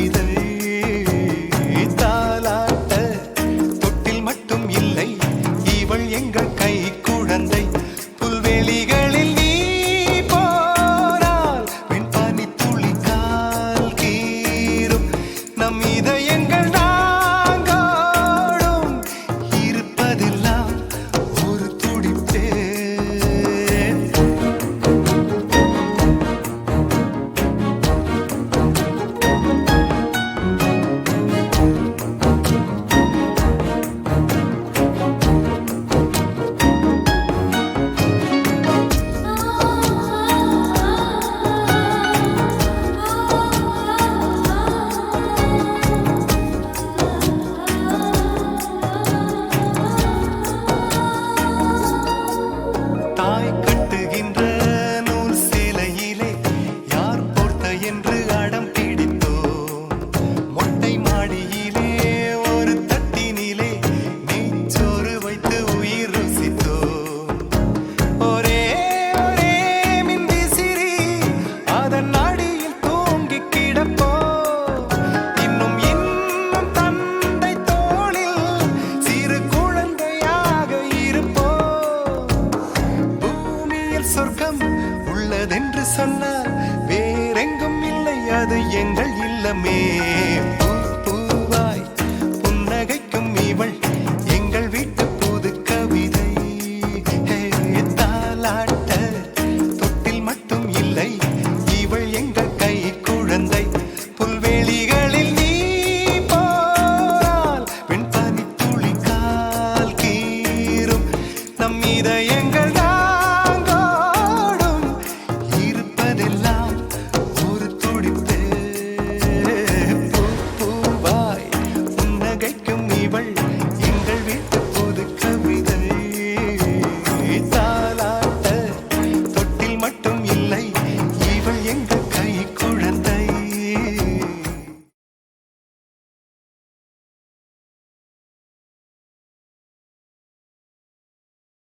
கவிதை தாலாட்ட தொட்டில் மட்டும் இல்லை இவள் எங்கள் கை குழந்தை புல்வெளிகளில் நீ போனால் வெண்பானி துளி கால் கீரும் நம் இதயங்கள் நாங்கோடும் இருப்பதெல்லாம் ஒரு துடிப்பே தாய் கட்டுகின்ற நூல் சேலையிலே யார் போர்த்த என்று அடம் பிடித்தோம் மொட்டை மாடியிலே ஒரு தட்டினிலே நெய்ச்சோறு வைத்து உயிர் ருசித்தோம் ஒரே ஒரே மின்விசிறி அதன் அடியில் தூங்கி கிடப்போம் இன்னும் இன்னும் தந்தை தோளில் சிறு குழந்தையாக இருப்போம் பூமியில் சொர்க்கம் உள்ளதென்று சொன்னால் வேறெங்கும் இல்லை அது எங்கள் இல்லமே